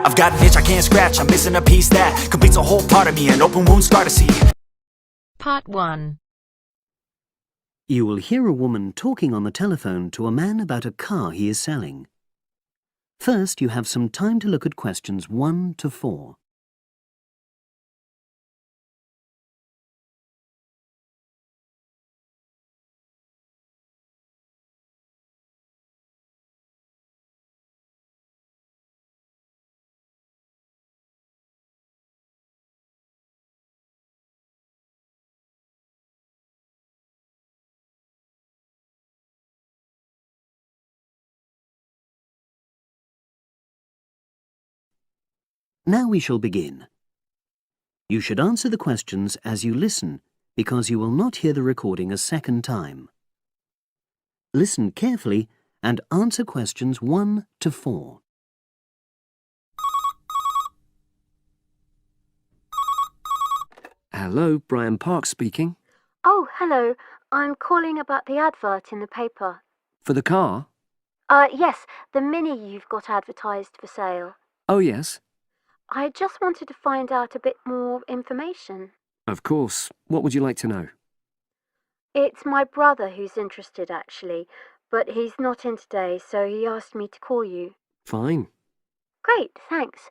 I've got an itch I can't scratch, I'm missing a piece that completes a whole part of me, an open wound scar to see. Part 1. You will hear a woman talking on the telephone to a man about a car he is selling. First, you have some time to look at questions 1 to 4. Now we shall begin. You should answer the questions as you listen, because you will not hear the recording a second time. Listen carefully and answer questions 1 to 4. Hello, Brian Park speaking. Oh, hello. I'm calling about the advert in the paper. For the car? Yes, the Mini you've got advertised for sale. Oh, yes. I just wanted to find out a bit more information. Of course. What would you like to know? It's my brother who's interested, actually, but he's not in today, so he asked me to call you. Fine. Great, thanks.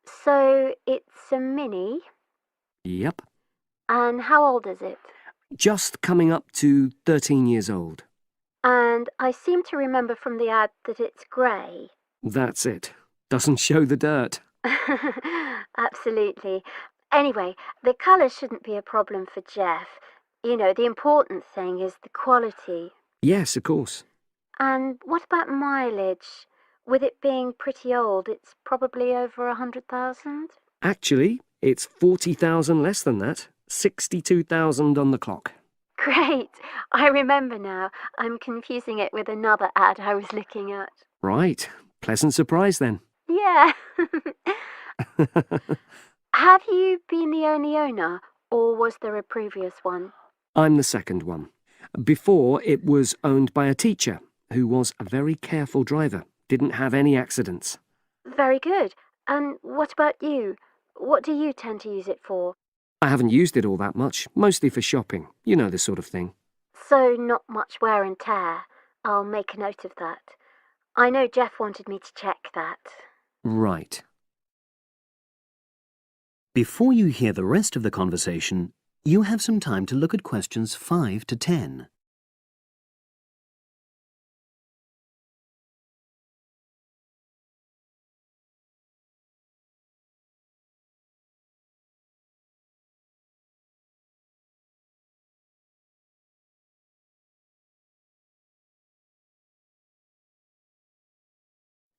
So, it's a Mini, Yep. and how old is it? Just coming up to 13 years old. And I seem to remember from the ad that it's grey. That's it. Doesn't show the dirt. Absolutely. Anyway, the colour shouldn't be a problem for Jeff. You know, the important thing is the quality. Yes, of course. And what about mileage? With it being pretty old, it's probably over 100,000? Actually, it's 40,000 less than that. 62,000 on the clock. Great! I remember now. I'm confusing it with another ad I was looking at. Right. Pleasant surprise then. Yeah. Have you been the only owner, or was there a previous one? I'm the second one. Before, it was owned by a teacher who was a very careful driver. Didn't have any accidents. Very good. And what about you? What do you tend to use it for? I haven't used it all that much, mostly for shopping. You know the sort of thing. So not much wear and tear. I'll make a note of that. I know Jeff wanted me to check that. Right. Before you hear the rest of the conversation, you have some time to look at questions 5 to 10.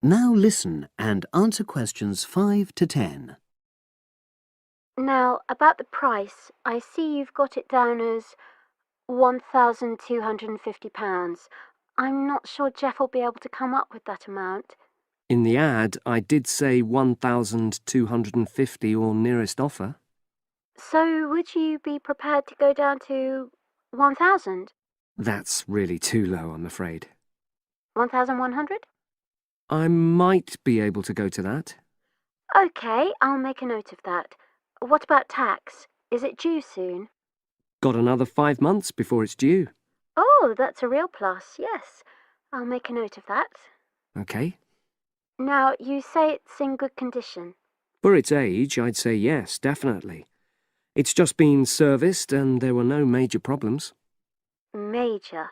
Now listen and answer questions 5 to 10. Now, about the price, I see you've got it down as £1,250. I'm not sure Jeff will be able to come up with that amount. In the ad, I did say 1,250 or nearest offer. So would you be prepared to go down to 1,000? That's really too low, I'm afraid. 1,100? I might be able to go to that. OK, I'll make a note of that. What about tax? Is it due soon? Got another 5 months before it's due. Oh, that's a real plus, yes. I'll make a note of that. OK. Now, you say it's in good condition. For its age, I'd say yes, definitely. It's just been serviced and there were no major problems. Major.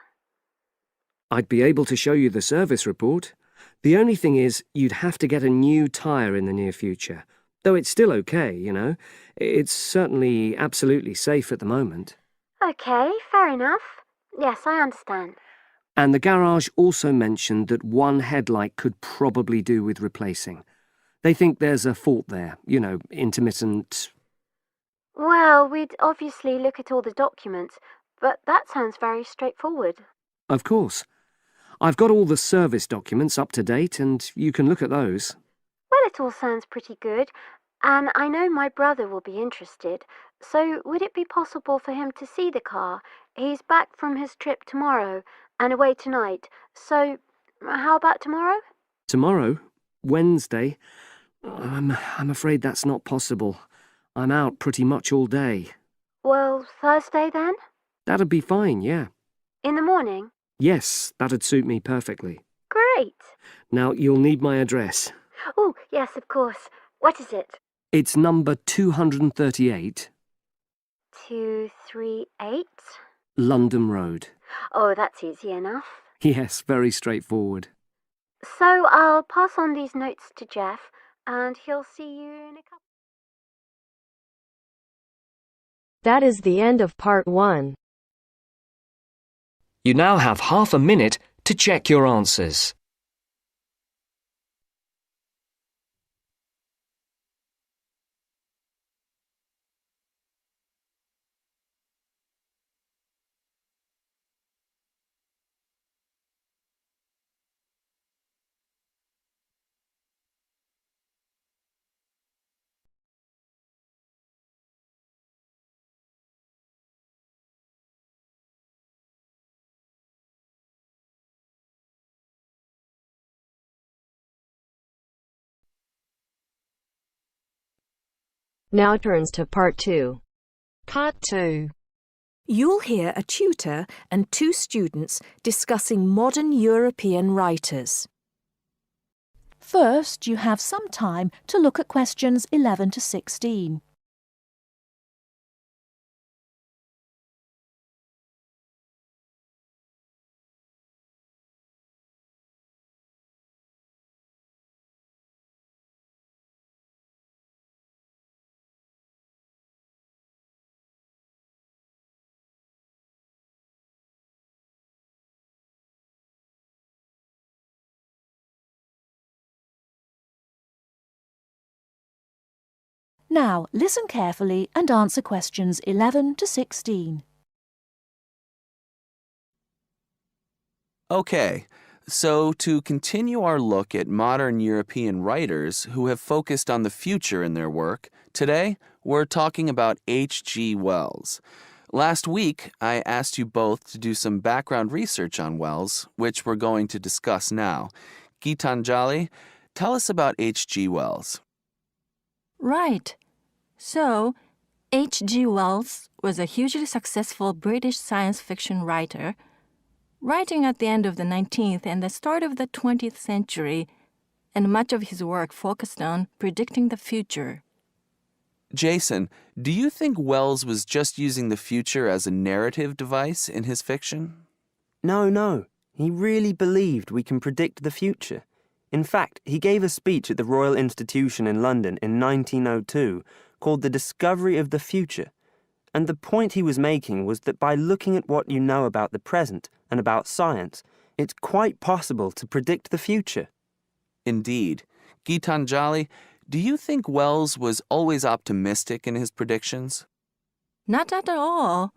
I'd be able to show you the service report. The only thing is, you'd have to get a new tyre in the near future. Though it's still okay, you know. It's certainly absolutely safe at the moment. OK, fair enough. Yes, I understand. And the garage also mentioned that one headlight could probably do with replacing. They think there's a fault there, you know, intermittent. Well, we'd obviously look at all the documents, but that sounds very straightforward. Of course. I've got all the service documents up to date, and you can look at those. Well, it all sounds pretty good, and I know my brother will be interested, so would it be possible for him to see the car? He's back from his trip tomorrow and away tonight, so how about tomorrow? Tomorrow? Wednesday? I'm afraid that's not possible. I'm out pretty much all day. Well, Thursday then? That'd be fine, yeah. In the morning? Yes, that'd suit me perfectly. Great. Now, you'll need my address. Oh, yes, of course. What is it? It's number 238, 238? London Road. Oh, that's easy enough. Yes, very straightforward. So I'll pass on these notes to Jeff, and he'll see you in a couple. That is the end of part 1. You now have half a minute to check your answers. Now turns to part 2. Part 2. You'll hear a tutor and 2 students discussing modern European writers. First, you have some time to look at questions 11 to 16. Now, listen carefully and answer questions 11 to 16. Okay, so to continue our look at modern European writers who have focused on the future in their work, today we're talking about H.G. Wells. Last week, I asked you both to do some background research on Wells, which we're going to discuss now. Gitanjali, tell us about H.G. Wells. Right. So, H.G. Wells was a hugely successful British science fiction writer, writing at the end of the 19th and the start of the 20th century, and much of his work focused on predicting the future. Jason, do you think Wells was just using the future as a narrative device in his fiction? No. He really believed we can predict the future. In fact, he gave a speech at the Royal Institution in London in 1902 called The Discovery of the Future. And the point he was making was that by looking at what you know about the present and about science, it's quite possible to predict the future. Indeed. Gitanjali, do you think Wells was always optimistic in his predictions? Not at all.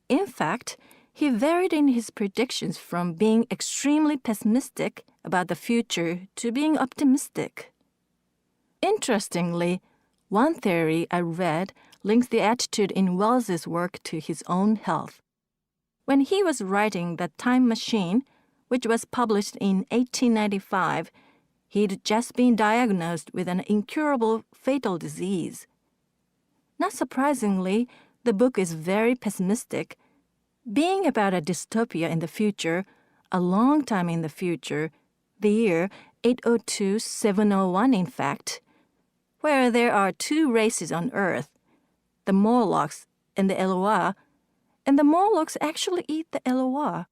In fact, he varied in his predictions from being extremely pessimistic about the future to being optimistic. Interestingly, one theory I read links the attitude in Wells's work to his own health. When he was writing The Time Machine, which was published in 1895, he'd just been diagnosed with an incurable fatal disease. Not surprisingly, the book is very pessimistic, being about a dystopia in the future, a long time in the future, the year 802-701 in fact, where there are 2 races on Earth, the Morlocks and the Eloi, and the Morlocks actually eat the Eloi.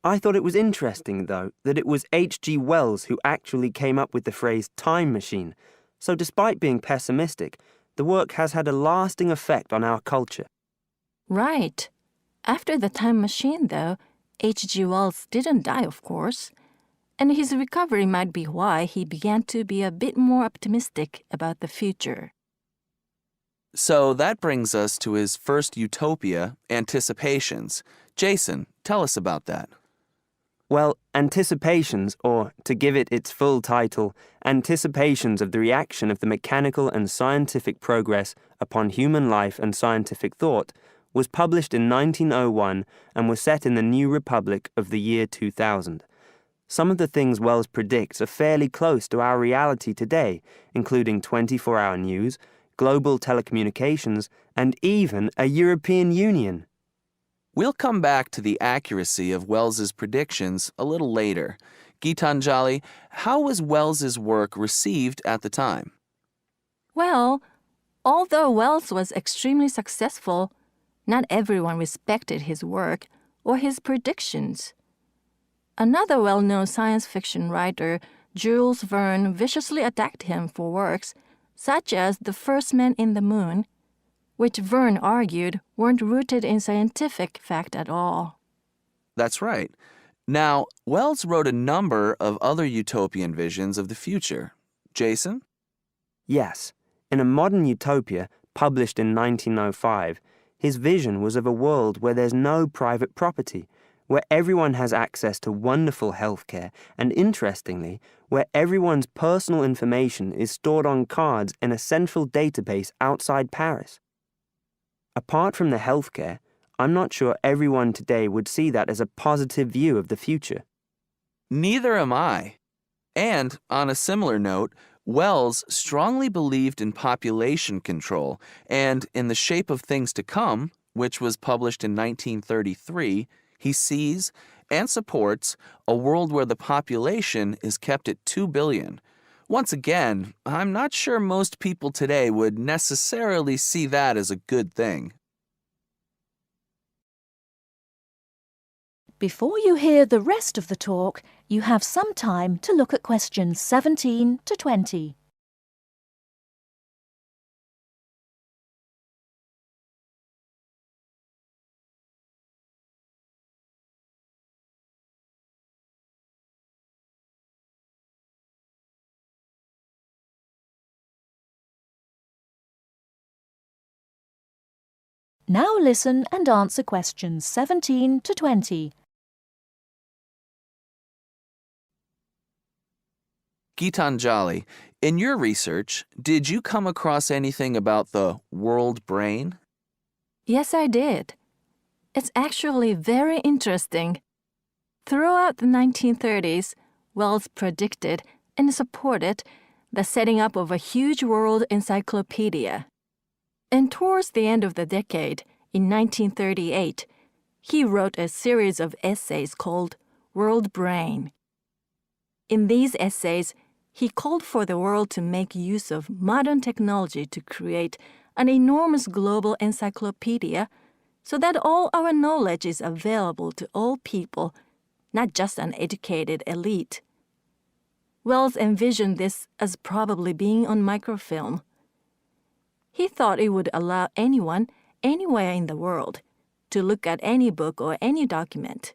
I thought it was interesting, though, that it was H.G. Wells who actually came up with the phrase time machine. So despite being pessimistic, the work has had a lasting effect on our culture. Right. After The Time Machine, though, H.G. Wells didn't die, of course, and his recovery might be why he began to be a bit more optimistic about the future. So that brings us to his first utopia, Anticipations. Jason, tell us about that. Well, Anticipations, or to give it its full title, Anticipations of the Reaction of the Mechanical and Scientific Progress upon Human Life and Scientific Thought, was published in 1901 and was set in the New Republic of the year 2000. Some of the things Wells predicts are fairly close to our reality today, including 24-hour news, global telecommunications, and even a European Union. We'll come back to the accuracy of Wells's predictions a little later. Gitanjali, how was Wells's work received at the time? Well, although Wells was extremely successful, not everyone respected his work or his predictions. Another well-known science fiction writer, Jules Verne, viciously attacked him for works such as The First Man in the Moon, which Verne argued weren't rooted in scientific fact at all. That's right. Now, Wells wrote a number of other utopian visions of the future. Jason? Yes, in A Modern Utopia, published in 1905, his vision was of a world where there's no private property, where everyone has access to wonderful healthcare, and interestingly, where everyone's personal information is stored on cards in a central database outside Paris. Apart from the healthcare, I'm not sure everyone today would see that as a positive view of the future. Neither am I. And, on a similar note, Wells strongly believed in population control and in The Shape of Things to Come, which was published in 1933, he sees and supports a world where the population is kept at 2 billion. Once again, I'm not sure most people today would necessarily see that as a good thing. Before you hear the rest of the talk, you have some time to look at questions 17 to 20. Now listen and answer questions 17 to 20. Gitanjali, in your research, did you come across anything about the world brain? Yes, I did. It's actually very interesting. Throughout the 1930s, Wells predicted and supported the setting up of a huge world encyclopedia. And towards the end of the decade, in 1938, he wrote a series of essays called World Brain. In these essays, he called for the world to make use of modern technology to create an enormous global encyclopedia so that all our knowledge is available to all people, not just an educated elite. Wells envisioned this as probably being on microfilm. He thought it would allow anyone, anywhere in the world, to look at any book or any document.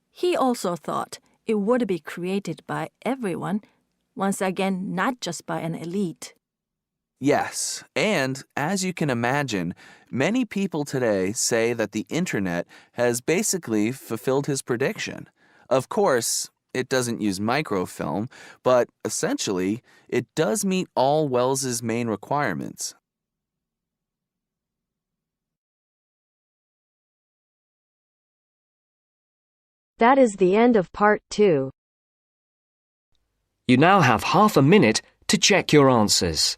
He also thought it would be created by everyone, once again, not just by an elite. Yes, and as you can imagine, many people today say that the internet has basically fulfilled his prediction. Of course, it doesn't use microfilm, but essentially, it does meet all Wells's main requirements. That is the end of part 2. You now have half a minute to check your answers.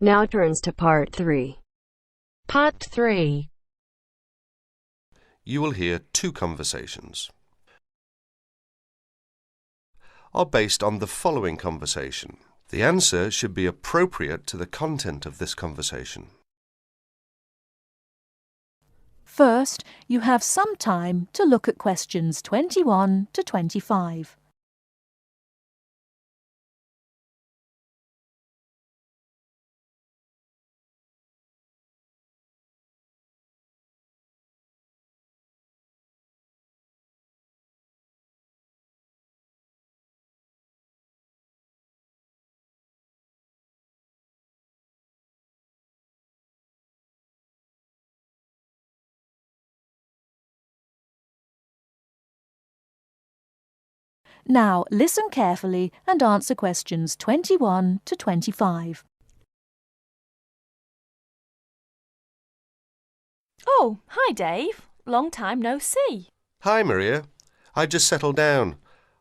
Now turns to part 3. Part 3. You will hear two conversations are based on the following conversation. The answer should be appropriate to the content of this conversation. First, you have some time to look at questions 21 to 25. Now listen carefully and answer questions 21 to 25. Oh, hi Dave. Long time no see. Hi, Maria. I just settled down.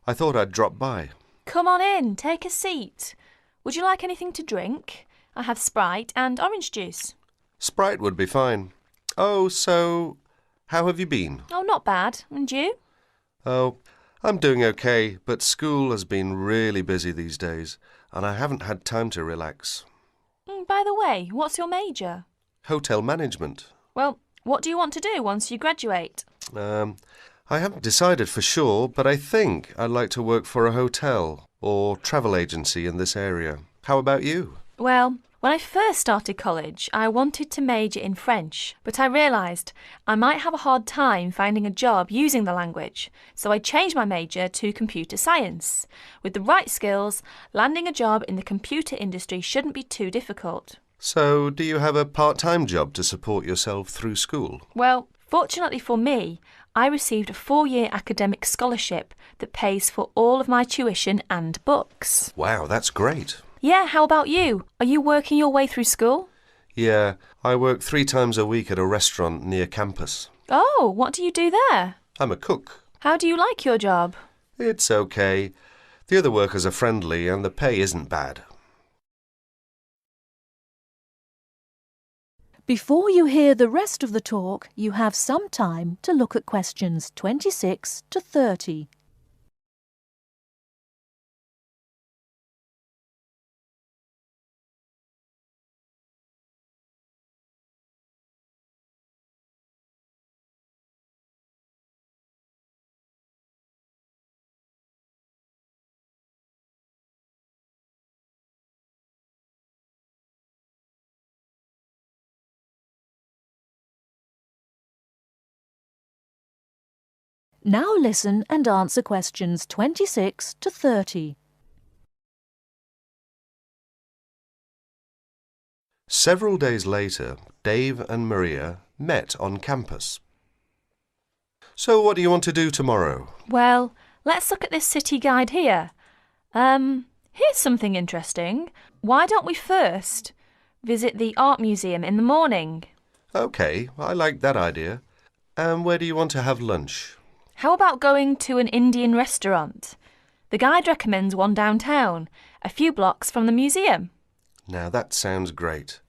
I thought I'd drop by. Come on in, take a seat. Would you like anything to drink? I have Sprite and orange juice. Sprite would be fine. Oh, so how have you been? Oh, not bad. And you? Oh, I'm doing okay, but school has been really busy these days, and I haven't had time to relax. By the way, what's your major? Hotel management. Well, what do you want to do once you graduate? I haven't decided for sure, but I think I'd like to work for a hotel or travel agency in this area. How about you? Well, when I first started college, I wanted to major in French, but I realised I might have a hard time finding a job using the language, so I changed my major to computer science. With the right skills, landing a job in the computer industry shouldn't be too difficult. So, do you have a part-time job to support yourself through school? Well, fortunately for me, I received a 4-year academic scholarship that pays for all of my tuition and books. Wow, that's great. Yeah, how about you? Are you working your way through school? Yeah, I work 3 times a week at a restaurant near campus. Oh, what do you do there? I'm a cook. How do you like your job? It's okay. The other workers are friendly and the pay isn't bad. Before you hear the rest of the talk, you have some time to look at questions 26 to 30. Now listen and answer questions 26 to 30. Several days later, Dave and Maria met on campus. So what do you want to do tomorrow? Well, let's look at this city guide here. Here's something interesting. Why don't we first visit the art museum in the morning? OK, I like that idea. And where do you want to have lunch? How about going to an Indian restaurant? The guide recommends one downtown, a few blocks from the museum. Now that sounds great.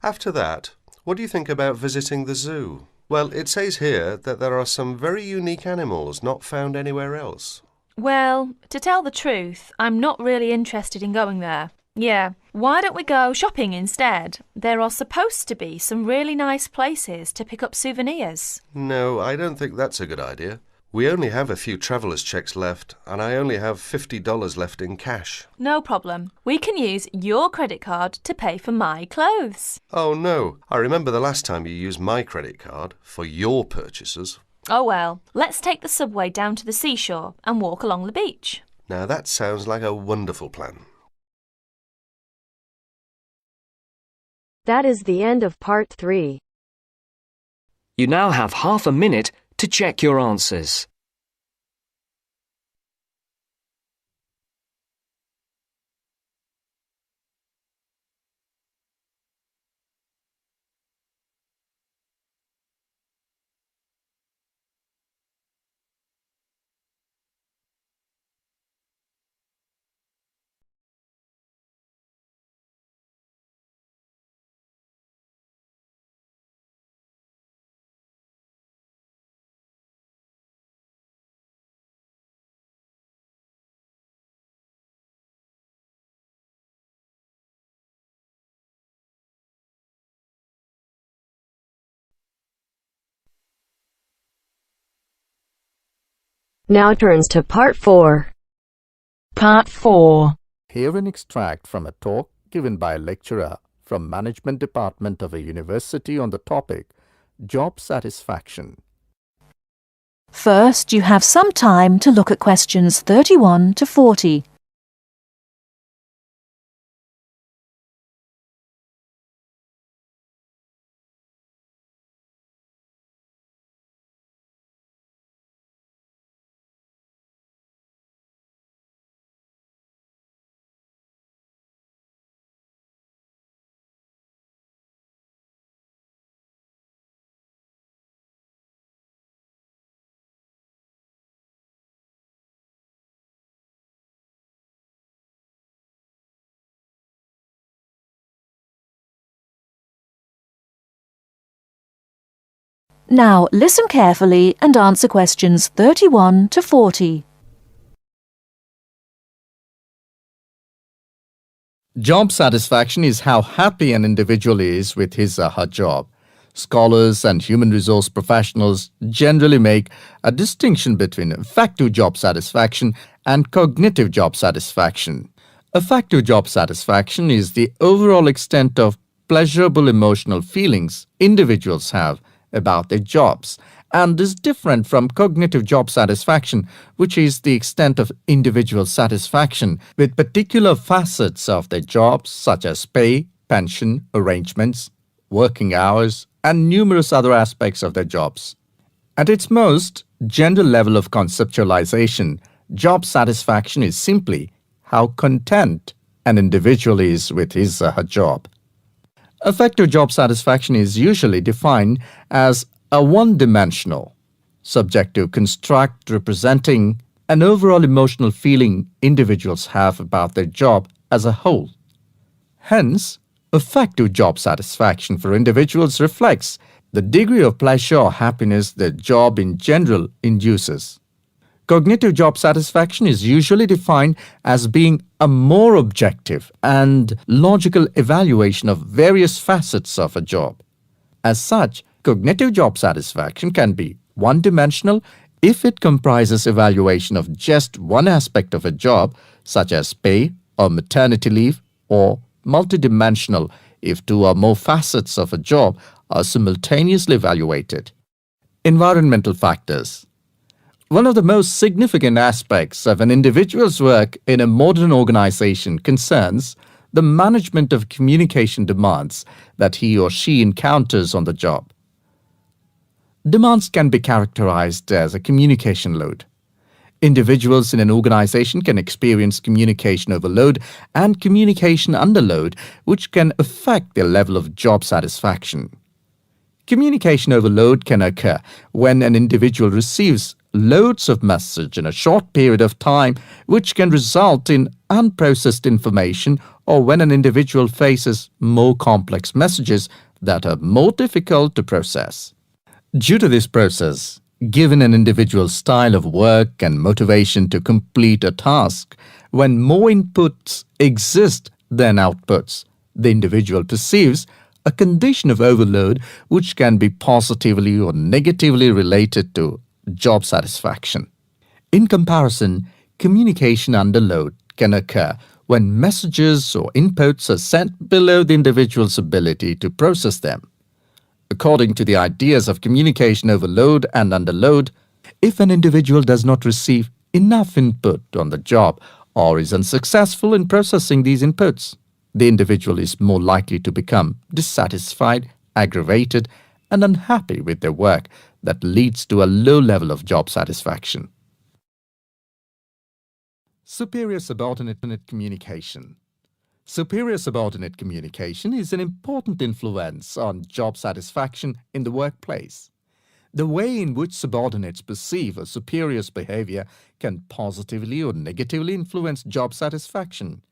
After that, what do you think about visiting the zoo? Well, it says here that there are some very unique animals not found anywhere else. Well, to tell the truth, I'm not really interested in going there. Yeah, why don't we go shopping instead? There are supposed to be some really nice places to pick up souvenirs. No, I don't think that's a good idea. We only have a few traveller's checks left, and I only have $50 left in cash. No problem. We can use your credit card to pay for my clothes. Oh no, I remember the last time you used my credit card for your purchases. Oh well, let's take the subway down to the seashore and walk along the beach. Now that sounds like a wonderful plan. That is the end of part 3. You now have half a minute to check your answers. Now turns to part 4. Part 4. Hear an extract from a talk given by a lecturer from Management Department of a university on the topic Job Satisfaction. First, you have some time to look at questions 31 to 40. Now listen carefully and answer questions 31 to 40. Job satisfaction is how happy an individual is with his or her job. Scholars and human resource professionals generally make a distinction between affective job satisfaction and cognitive job satisfaction. Affective job satisfaction is the overall extent of pleasurable emotional feelings individuals have about their jobs and is different from cognitive job satisfaction, which is the extent of individual satisfaction with particular facets of their jobs such as pay, pension, arrangements, working hours, and numerous other aspects of their jobs. At its most general level of conceptualization, job satisfaction is simply how content an individual is with his or her job. Affective job satisfaction is usually defined as a one-dimensional, subjective construct representing an overall emotional feeling individuals have about their job as a whole. Hence, affective job satisfaction for individuals reflects the degree of pleasure or happiness their job in general induces. Cognitive job satisfaction is usually defined as being a more objective and logical evaluation of various facets of a job. As such, cognitive job satisfaction can be one-dimensional if it comprises evaluation of just one aspect of a job, such as pay or maternity leave, or multidimensional if two or more facets of a job are simultaneously evaluated. Environmental factors. One of the most significant aspects of an individual's work in a modern organization concerns the management of communication demands that he or she encounters on the job. Demands can be characterized as a communication load. Individuals in an organization can experience communication overload and communication underload, which can affect their level of job satisfaction. Communication overload can occur when an individual receives loads of message in a short period of time, which can result in unprocessed information, or when an individual faces more complex messages that are more difficult to process. Due to this process, given an individual's style of work and motivation to complete a task, when more inputs exist than outputs, the individual perceives a condition of overload which can be positively or negatively related to job satisfaction. In comparison, communication underload can occur when messages or inputs are sent below the individual's ability to process them. According to the ideas of communication overload and underload, if an individual does not receive enough input on the job or is unsuccessful in processing these inputs, the individual is more likely to become dissatisfied, aggravated, and unhappy with their work that leads to a low level of job satisfaction. Superior subordinate communication. Superior subordinate communication is an important influence on job satisfaction in the workplace. The way in which subordinates perceive a superior's behavior can positively or negatively influence job satisfaction.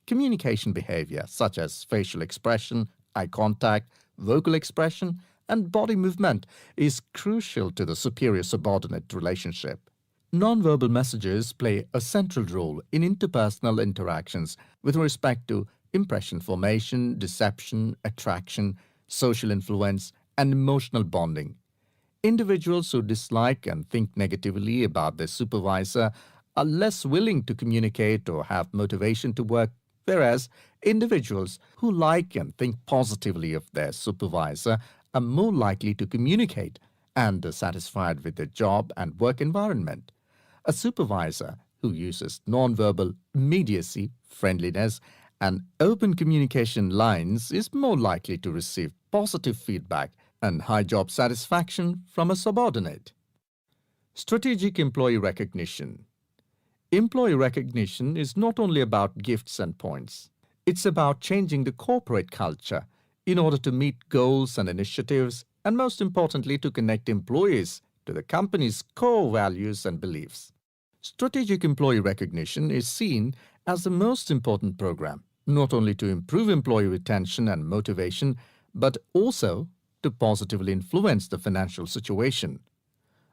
Communication behavior, such as facial expression, eye contact, vocal expression, and body movement, is crucial to the superior-subordinate relationship. Nonverbal messages play a central role in interpersonal interactions with respect to impression formation, deception, attraction, social influence, and emotional bonding. Individuals who dislike and think negatively about their supervisor are less willing to communicate or have motivation to work, whereas individuals who like and think positively of their supervisor are more likely to communicate and are satisfied with their job and work environment. A supervisor who uses nonverbal immediacy, friendliness, and open communication lines is more likely to receive positive feedback and high job satisfaction from a subordinate. Strategic employee recognition. Employee recognition is not only about gifts and points. It's about changing the corporate culture in order to meet goals and initiatives, and most importantly, to connect employees to the company's core values and beliefs. Strategic employee recognition is seen as the most important program, not only to improve employee retention and motivation, but also to positively influence the financial situation.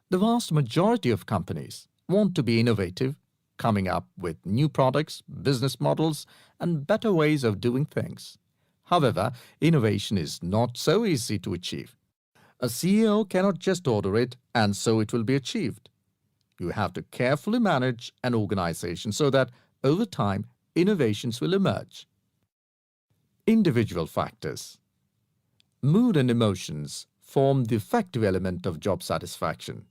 The vast majority of companies want to be innovative, coming up with new products, business models, and better ways of doing things. However, innovation is not so easy to achieve. A CEO cannot just order it and so it will be achieved. You have to carefully manage an organization so that over time, innovations will emerge. Individual factors. Mood and emotions form the effective element of job satisfaction.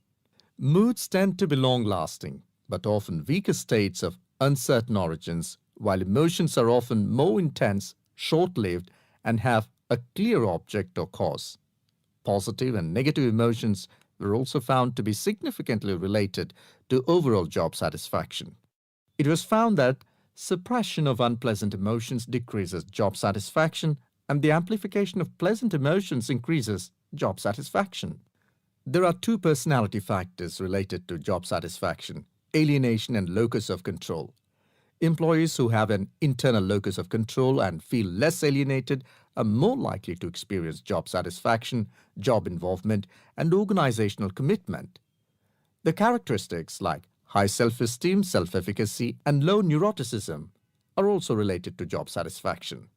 Moods tend to be long-lasting, but often weaker states of uncertain origins, while emotions are often more intense, short-lived, and have a clear object or cause. Positive and negative emotions were also found to be significantly related to overall job satisfaction. It was found that suppression of unpleasant emotions decreases job satisfaction and the amplification of pleasant emotions increases job satisfaction. There are two personality factors related to job satisfaction: alienation and locus of control. Employees who have an internal locus of control and feel less alienated are more likely to experience job satisfaction, job involvement, and organizational commitment. The characteristics like high self-esteem, self-efficacy, and low neuroticism are also related to job satisfaction.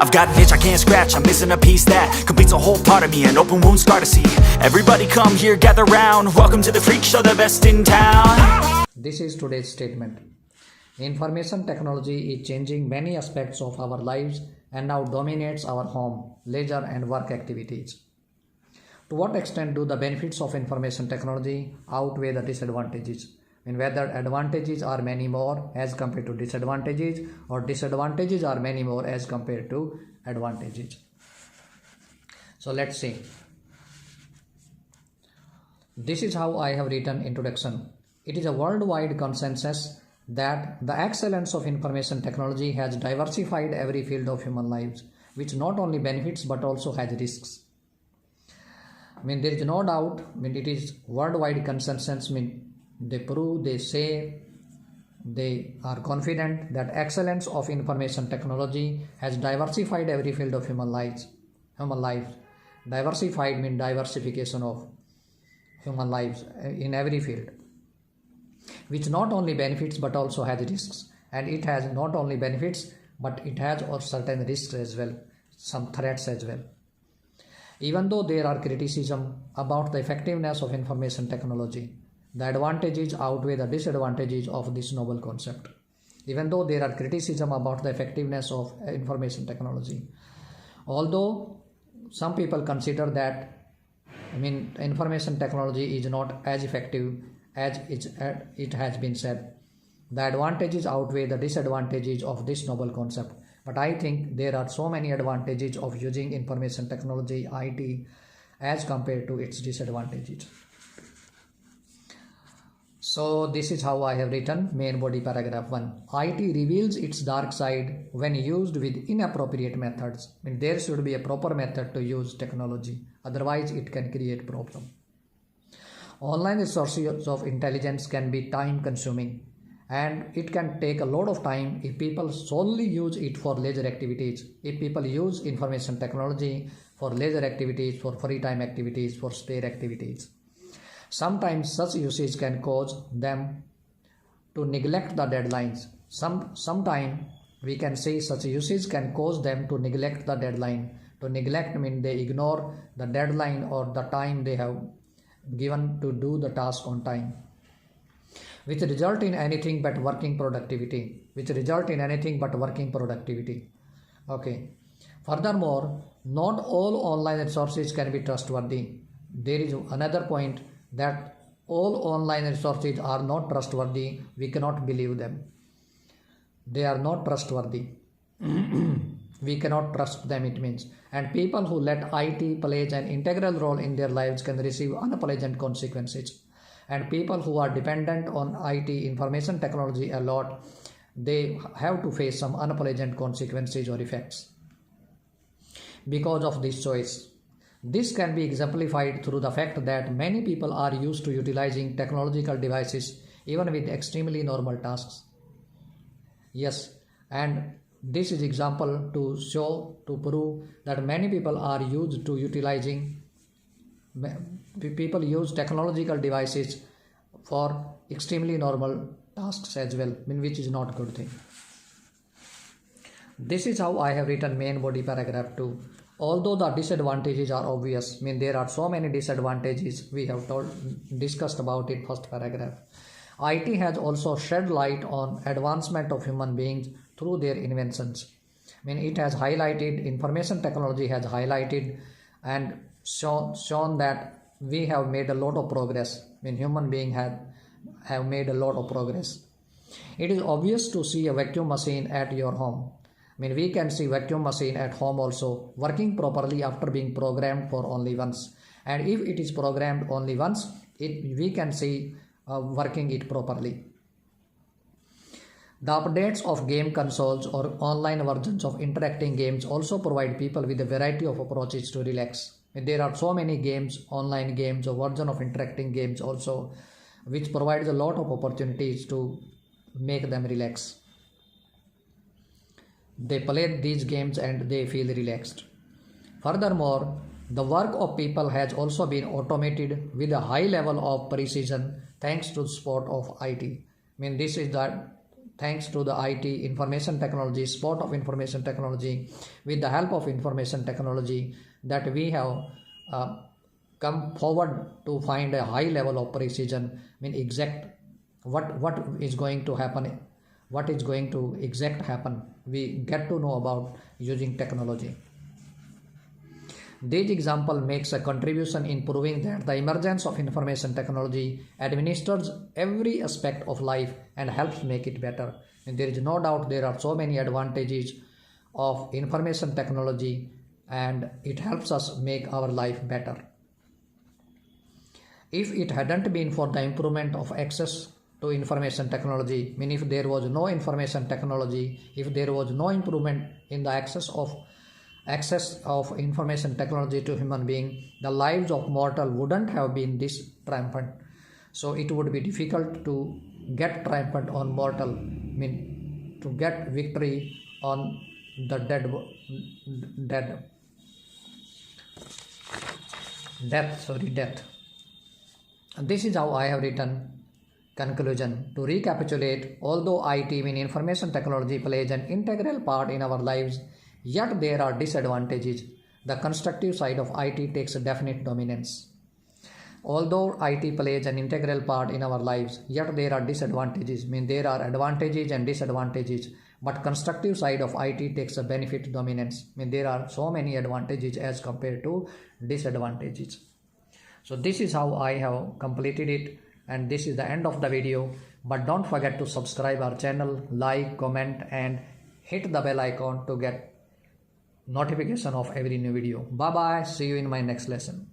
I've got an itch I can't scratch, I'm missing a piece that completes a whole part of me, an open wound scar to see. Everybody come here, gather round, welcome to the freak show, the best in town. This is today's statement. Information technology is changing many aspects of our lives and now dominates our home, leisure and work activities. To what extent do the benefits of information technology outweigh the disadvantages? And whether advantages are many more as compared to disadvantages, or disadvantages are many more as compared to advantages. So let's see. This is how I have written introduction. It is a worldwide consensus that the excellence of information technology has diversified every field of human lives, which not only benefits but also has risks. There is no doubt, it is worldwide consensus, they prove, they say, they are confident that excellence of information technology has diversified every field of human life. Diversified means diversification of human lives in every field, which not only benefits but also has risks. And it has not only benefits but it has certain risks as well, some threats as well. Even though there are criticism about the effectiveness of information technology, the advantages outweigh the disadvantages of this noble concept. Even though there are criticism about the effectiveness of information technology, although some people consider that information technology is not as effective as it has been said, the advantages outweigh the disadvantages of this noble concept. But I think there are so many advantages of using information technology, IT, as compared to its disadvantages. So this is how I have written main body paragraph 1. IT reveals its dark side when used with inappropriate methods. There should be a proper method to use technology, otherwise it can create problem. Online sources of intelligence can be time consuming and it can take a lot of time if people solely use it for leisure activities. If people use information technology for leisure activities, for free time activities, for spare activities. Sometimes such usage can cause them to neglect the deadlines. Sometimes we can say such usage can cause them to neglect the deadline. To neglect means they ignore the deadline or the time they have given to do the task on time, which result in anything but working productivity. Okay. Furthermore, not all online resources can be trustworthy. There is another point, that all online resources are not trustworthy. We cannot believe them. They are not trustworthy. We cannot trust them, it means. And people who let IT play an integral role in their lives can receive unpleasant consequences. And people who are dependent on IT, information technology a lot, they have to face some unpleasant consequences or effects because of this choice. This can be exemplified through the fact that many people are used to utilizing technological devices even with extremely normal tasks. Yes, and this is example to prove that many people are used to utilizing people use technological devices for extremely normal tasks as well, which is not good thing. This is how I have written main body paragraph 2. Although the disadvantages are obvious, there are so many disadvantages we have discussed about in first paragraph. IT has also shed light on advancement of human beings through their inventions. It has highlighted, information technology has highlighted and shown that we have made a lot of progress. Human beings have made a lot of progress. It is obvious to see a vacuum machine at your home. We can see vacuum machine at home also working properly after being programmed for only once. And if it is programmed only once, we can see working it properly. The updates of game consoles or online versions of interacting games also provide people with a variety of approaches to relax. There are so many games, online games or version of interacting games also, which provides a lot of opportunities to make them relax. They play these games and they feel relaxed. Furthermore, the work of people has also been automated with a high level of precision thanks to the support of IT. This is that thanks to the IT, information technology, support of information technology, with the help of information technology, that we have come forward to find a high level of precision, exact what is going to happen, what is going to exact happen, we get to know about using technology. This example makes a contribution in proving that the emergence of information technology administers every aspect of life and helps make it better. And there is no doubt there are so many advantages of information technology and it helps us make our life better. If it hadn't been for the improvement of access to information technology, if there was no information technology, if there was no improvement in the access of information technology to human being, the lives of mortal wouldn't have been this triumphant. So it would be difficult to get triumphant on mortal, to get victory on the death. This is how I have written conclusion. To recapitulate, although IT, information technology, plays an integral part in our lives, yet there are disadvantages. The constructive side of IT takes a definite dominance. Although IT plays an integral part in our lives, yet there are disadvantages. There are advantages and disadvantages, but constructive side of IT takes a benefit dominance. There are so many advantages as compared to disadvantages. So this is how I have completed it, and this is the end of the video. But don't forget to subscribe our channel, like, comment and hit the bell icon to get notification of every new video. Bye bye. See you in my next lesson.